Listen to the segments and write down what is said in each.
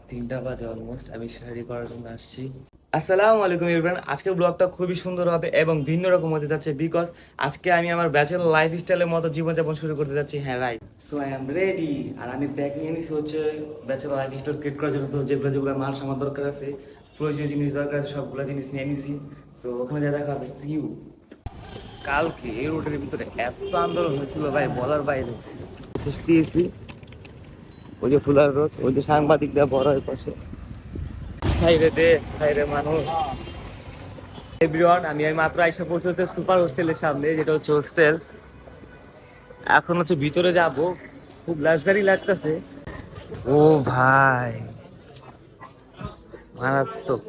3টা বাজে অলমোস্ট, আমি শাড়ি করার জন্য আসছি। আসসালামু আলাইকুম এভরিওয়ান। আজকের ব্লগটা খুবই সুন্দর হবে এবং ভিন্ন রকম হতে যাচ্ছে, বিকজ আজকে আমি আমার ব্যাচেলর লাইফ স্টাইলের মতো জীবনযাপন শুরু করতে যাচ্ছি। হ্যাঁ right, so I am ready. আর আমি ব্যাগ নিয়ে নিছি হচ্ছে ব্যাচেলর লাইফ স্টাইল ক্রিয়েট করার জন্য। তো যেগুলো মাল সামান দরকার আছে, প্রয়োজনীয় জিনিস দরকার আছে, সবগুলো জিনিস নিয়ে নিছি। তো ওখানে যা দেখা হবে, সি ইউ। কালকে এই রোডের ভিতরে এত আন্দোলন হয়েছিল ভাই, বলার বাইরে। এসি, ওই যে ফুলার রোড, ওই যে সাংবাদিকরা বড় হয় পাশে। হাইরে দেশ, হাইরে মানুষ। এভরিওয়ান, আমি মাত্র আইসা পৌঁছতে সুপার হোস্টেলের সামনে, যেটা হচ্ছে হোস্টেল। এখন হচ্ছে ভিতরে যাব, খুব লাক্সারি লাগতেছে। ও ভাই, মারাত্মক।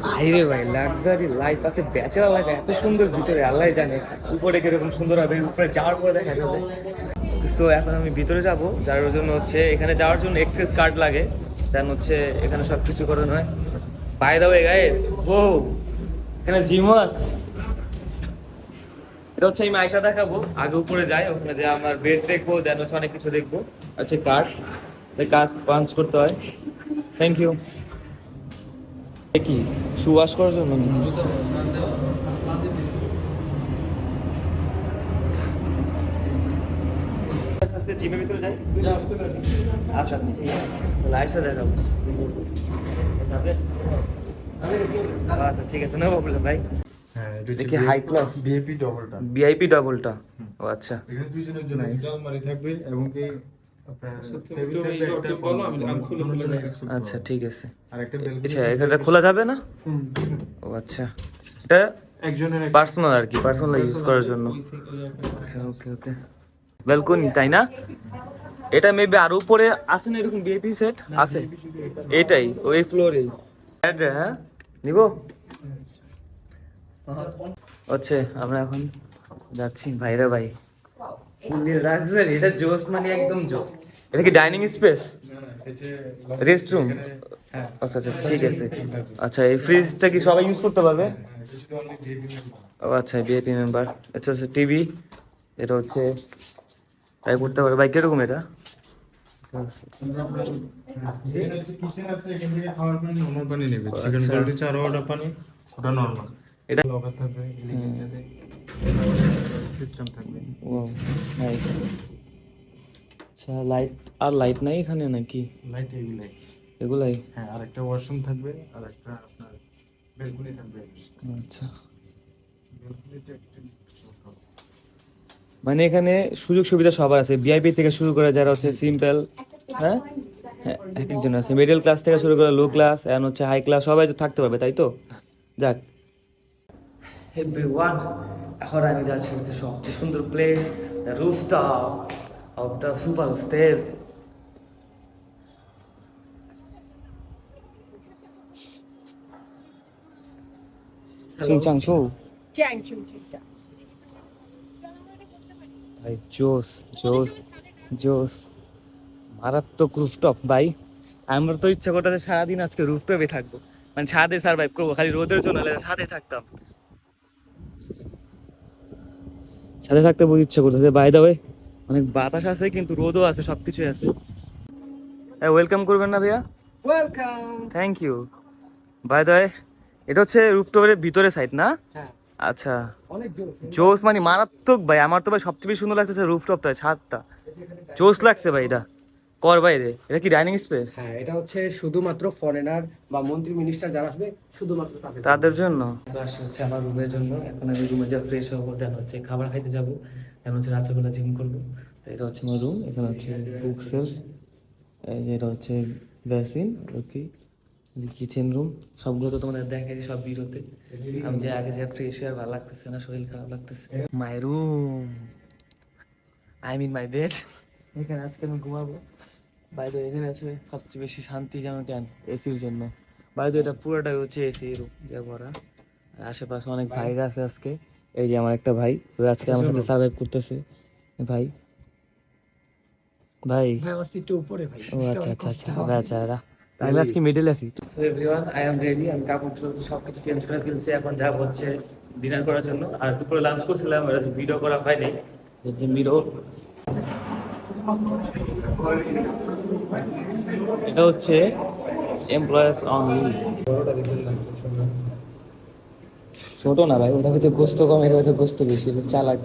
ভাইরে ভাই, লাক্সারি লাইফ আছে, ব্যাচেলর লাইফ এত সুন্দর ভিতরে, আল্লাহ জানে উপরে কিরকম সুন্দর হবে, উপরে যাওয়ার পরে দেখা যাবে। তো এখন আমি ভিতরে যাব, যার জন্য হচ্ছে এখানে যাওয়ার জন্য এক্সেস কার্ড লাগে, দেন হচ্ছে এখানে সব কিছু করানো হয়। বাই দ্য ওয়ে গাইস, ও এখানে জিমও আছে। এটা হচ্ছে আমি আয়সা দেখাবো, আগে উপরে যাই, ওখানে যে আমার বেড দেখবো, দেন হচ্ছে অনেক কিছু দেখবো। আচ্ছা কার্ড, কার্ড পাঞ্চ করতে হয়। Thank you. কি শু ওয়াশ করার জন্য? জিমের ভিতরে যাই। আচ্ছা আয়সা দেখাবো। আচ্ছা ঠিক আছে, নো প্রবলেম ভাই। দেখি হাই ক্লাস ভিআইপি ডবলটা, ভিআইপি ডবলটা। ও আচ্ছা, এখানে দুইজনের জন্য আলমারি থাকবে এবং কি আচ্ছা ঠিক আছে। আর একটা বেলকনি। আচ্ছা এটা খোলা যাবে না? ও আচ্ছা, এটা একজনের পার্সোনাল আর কি, পার্সোনাল ইউজ করার জন্য। আচ্ছা ওকে ওকে, ব্যালকনি তাই না? এটা মেবি আর উপরে আছে না এরকম ভিআইপি সেট আছে? এটাই ওই ফ্লোরে। হ্যাঁ নিব। হচ্ছে আমরা এখন যাচ্ছি ভাইরা ভাই, লাক্সারি। এটা জোস, মানে একদম জোস। এটা কি ডাইনিং স্পেস, রেস্টরুম? আচ্ছা আচ্ছা ঠিক আছে। আচ্ছা এই ফ্রিজটা কি সবাই ইউজ করতে পারবে? ও আচ্ছা ভিআইপি মেম্বার। আচ্ছা আচ্ছা টিভি, এটা হচ্ছে ট্রাই করতে পারবে ভাই, কিরকম এটা? কিচেন আছে, এখান থেকে খাওয়ার পানি নরমাল পানি নেবে, চিকেন কোয়ালিটি 4 অর্ডার পানি, ওটা নরমাল। এটা লকার থাকবে, লিভিংটাতে সিস্টেম থাকবে। ও নাইস। আচ্ছা লাইট, আর লাইট নাই এখানে নাকি? লাইট এগুলাই, এগুলাই? হ্যাঁ। আর একটা ওয়াশরুম থাকবে, আর একটা আপনার বেলকনি থাকবে। আচ্ছা, বেলকনিটা একটু ছোট। মানে এখানে সুযোগ সুবিধা সবার আছে, ভিআইপি থেকে শুরু করে যারা হচ্ছে সিম্পল, হ্যাঁ হ্যাঁ এক একজন আছে, মিডল ক্লাস থেকে শুরু করে লো ক্লাস এন্ড হচ্ছে হাই ক্লাস, সবাই তো থাকতে পারবে, তাই তো? যাক এভরিওয়ান, এখন আমি যাচ্ছি হচ্ছে সবচেয়ে সুন্দর place, the rooftop of the super hostel. শুনছাংশু ভাই, জোস জোস জোস, মারাত্মক রুফটপ ভাই। আমার তো ইচ্ছা করতেছে সারাদিন আজকে রুফটপে থাকবো, মানে ছাদে সার্ভাইভ করবো, খালি রোদের জন্য ছাদে থাকতাম। ছাদে থাকতে বহুত ইচ্ছা করতেছে। বাই দ্য ওয়ে অনেক বাতাস আছে, কিন্তু রোদও আছে, সবকিছুই আছে। ওয়েলকাম করবেন না ভাইয়া? Welcome. Thank you. By the way এটা হচ্ছে রুফটপের ভিতরে সাইড না? হ্যাঁ আচ্ছা অনেক জোর। জোস, মানে মারাত্মক ভাই। আমার তো ভাই সবচেয়ে বেশি সুন্দর লাগতেছে রুফটপটা, ছাদটা জোস লাগছে ভাই। এটা কর বাইরে, এটা কি ডাইনিং স্পেস? হ্যাঁ এটা হচ্ছে শুধুমাত্র ফরেনার বা মন্ত্রী মিনিস্টার যারা আসবে শুধুমাত্র তাদের জন্য। আসে হচ্ছে আমার রুমের জন্য। এখন আমি রুমে যা ফ্রেশ হবো, দেন হচ্ছে খাবার খাইতে যাবো, দেন হচ্ছে রাত্রেবেলা জিম করবো। তো এটা হচ্ছে আমার রুম, এখানে হচ্ছে বুকসেল, এই যে এটা হচ্ছে বেসিন, ওকে কিচেন রুম। সবগুলো তো তোমাদের দেখাইছি সব ভিডিওতে। আমি যে আগে যে ফ্রেশ হয়ে আর ভালো লাগতেছে না, শরীর খারাপ লাগতেছে। My room, I mean my bed. এখানে আজকে আমি ঘুমাবো। বাইরে এখানে আছে সবচেয়ে বেশি শান্তি জানো কেন? এসির জন্য। বাইরে এটা পুরোটাই হচ্ছে এসি রুম দিয়ে ভরা। আর আশেপাশে অনেক ভাইরা আছে আজকে। এই যে আমার একটা ভাই, ওই আজকে আমার সাথে সার্ভাইভ করতেছে। ভাই ভাই ভাই আমার সিটটা উপরে ভাই। ও আচ্ছা আচ্ছা আচ্ছা, বেচারা আমি আজকে মিডল আছি। So everyone, I am ready. আমি কাপড় সবকিছু চেঞ্জ করে ফেলছি। এখন যাব হচ্ছে ডিনার করার জন্য। আর দুপুরে লাঞ্চ করছিলাম, ভিডিও করা হয়নি। এই যে মিরো, এটা হচ্ছে এমপ্লয়ার্স অনলি। ছোট না ভাই, ওটা হয়তো গোস্ত কম, এটা হয়তো গোস্ত বেশি, এটা চালাক।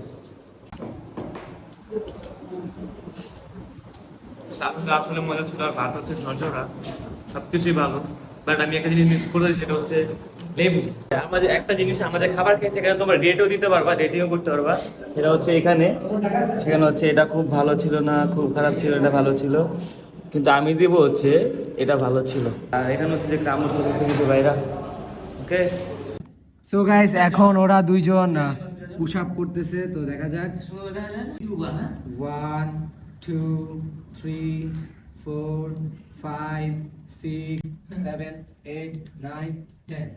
শাকটা আসলে মজা ছিল, আর ভাত হচ্ছে ঝরঝরা, সবকিছুই ভালো। বাট আমি একটা জিনিস মিস করেছি, সেটা হচ্ছে লেবু। আমরা যে একটা জিনিস, আমরা যে খাবার খেয়েছি, এখানে তোমার রেটও দিতে পারবা, রেটিংও করতে পারবা। এটা হচ্ছে এখানে, সেখানে হচ্ছে এটা খুব ভালো ছিল না, খুব খারাপ ছিল, এটা ভালো ছিল। কিন্তু আমি দিব হচ্ছে এটা ভালো ছিল। আর এখানে হচ্ছে যে গ্রাম করতেছে কিছু ভাইরা। ওকে, সো গাইস, এখন ওরা দুইজন পুশ আপ করতেছে, তো দেখা যাক। 1 2 3 4 5 6 7 8 9 10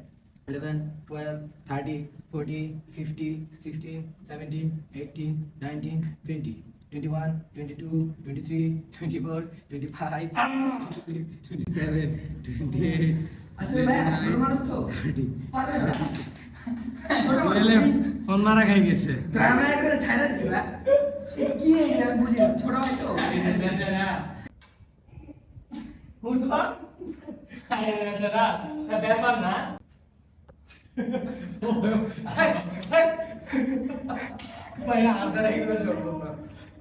11 12 13 14 15 16 17 18 19 20 21 22 23 24 25 26 27 28 ফোন মারা খাই গেছে। ব্যাপার না।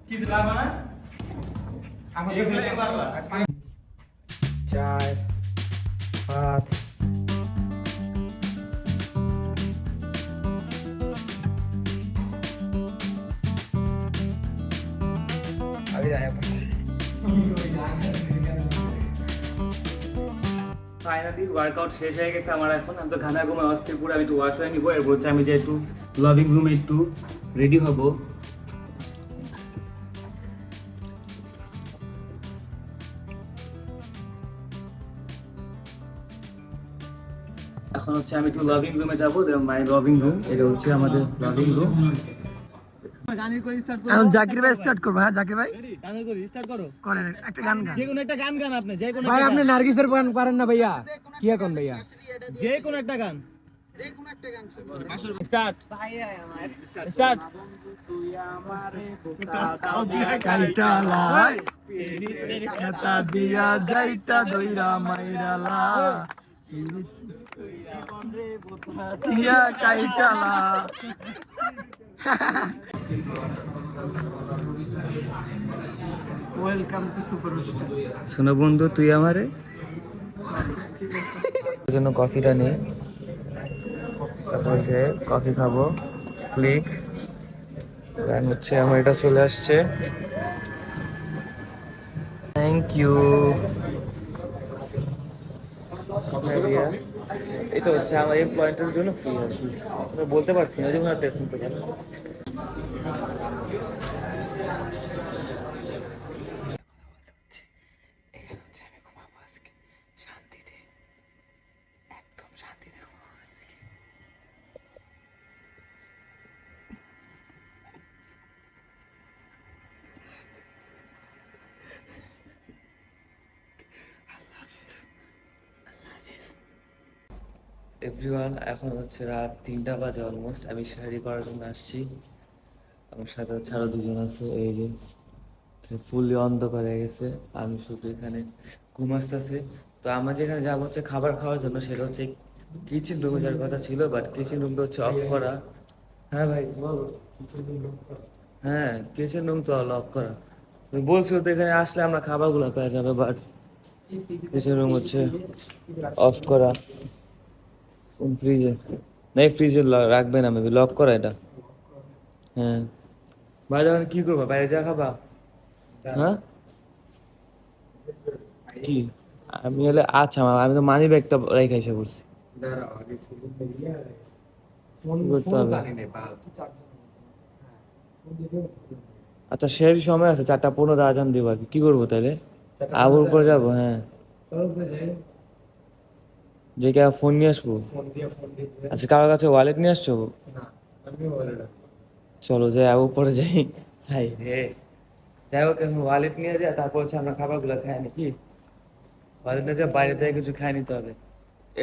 কিছু পারবা না, চার পাঁচ ফাইনালি ওয়ার্কআউট শেষ হয়ে গেছে আমার। এখন আমি তো ঘানা ঘুমে অস্থির পুরো, আমি একটু ওয়াশ হয়ে নিবো। এরপর হচ্ছে আমি যে একটু লাভিং রুমে একটু রেডি হব। এখন হচ্ছে আমি একটু লাভিং রুমে যাবো। মাই লাভিং রুম, এটা হচ্ছে আমাদের লাভিং রুম। এখন জাকির ভাই স্টার্ট করবো। হ্যাঁ জাকির ভাই গানের করি, স্টার্ট করো। করেন একটা গান গান। যে কোনো একটা গান গান আপনি, যে কোনো ভাই একটা আপনি গান। নার্গিসের গান পারেন না ভাইয়া? কি এখন ভাইয়া? যে কোনো একটা গান, স্টার্ট স্টার্ট। কাইটা লাই খাতা দিয়া যাইতা দইরা মাইরালা ইয়া কাইটা লা। Welcome to superstar. শোনো বন্ধু, তুই আমারে জন্য কফিটা নে, তারপর হচ্ছে কফি খাবো। ক্লিক গান হচ্ছে আমার, এটা চলে আসছে। Thank you. এটা হচ্ছে আমার এমপ্লয়েন্টের জন্য ফ্রি আর কি, আমি বলতে পারছি না, যেমন একটা শুনতে পারেন। এখানে হচ্ছে আমি ঘুমাবো আজকে শান্তিতে, একদম শান্তিতে ঘুমাবো আজকে। এভরিওয়ান, এখন হচ্ছে রাত 3টা বাজে অলমোস্ট। আমি শাড়ি করার জন্য আসছি। আমার সাথে হচ্ছে আরো দুজন আছে। এই যে ফুললি অন্ধকার হয়ে গেছে, আমি শুধু এখানে ঘুম আসতেছে। তো আমরা যেখানে যাবো হচ্ছে খাবার খাওয়ার জন্য, সেটা হচ্ছে কিচেন রুমে যাওয়ার কথা ছিল, বাট কিচেন রুমটা হচ্ছে অফ করা। হ্যাঁ ভাই বলো। হ্যাঁ, কিচেন রুম তো লক করা। তুমি বলছো তো এখানে আসলে আমরা খাবারগুলো পেয়ে যাবে, বাট কিচেন রুম হচ্ছে অফ করা। কোন ফ্রিজে? নাই, ফ্রিজে রাখবে না, মেবি লক করা এটা। হ্যাঁ, বাইরে এখন কি করবা? বাইরে যা খাবা? হ্যাঁ কি? আমি হলে আচ্ছা, আমি তো মানি ব্যাগটা রেখে এসে পড়ছি। করতে হবে। আচ্ছা, সেই সময় আছে, 4:15 আজান দিব আর কি। কি করবো তাহলে? আবুর উপরে যাবো? হ্যাঁ, যে কে ফোন নিয়ে আসবো। আচ্ছা, কারোর কাছে ওয়ালেট নিয়ে আসছো? চলো যাই, আবু উপরে যাই। হাই রে, যাই হোক, এখন ওয়ালেট নিয়ে যাই, তারপর হচ্ছে আমরা খাবারগুলো খাই নাকি। হয়তো যে বাইরে থেকে কিছু খাই নিতে হবে,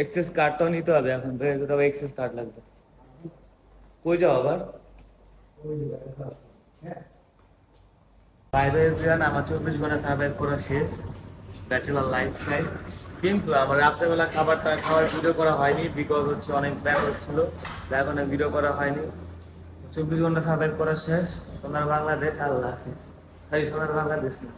এক্সেস কার্ডটাও নিতে হবে, এখন তবে এক্সেস কার্ড লাগবে। কই যাও আবার? বাইরে আমার 24 ঘন্টা সার্ভাইভ করা শেষ, ব্যাচেলার লাইফস্টাইল। কিন্তু আমার রাত্রেবেলা খাওয়ার ভিডিও করা হয়নি, বিকজ হচ্ছে অনেক ব্যাক হচ্ছিল, এখন ভিডিও করা হয়নি। 24 ঘন্টা সার্ভাইভ করা শেষ। সোনার বাংলাদেশ, আল্লাহ হাফিজ। সোনার বাংলাদেশ না।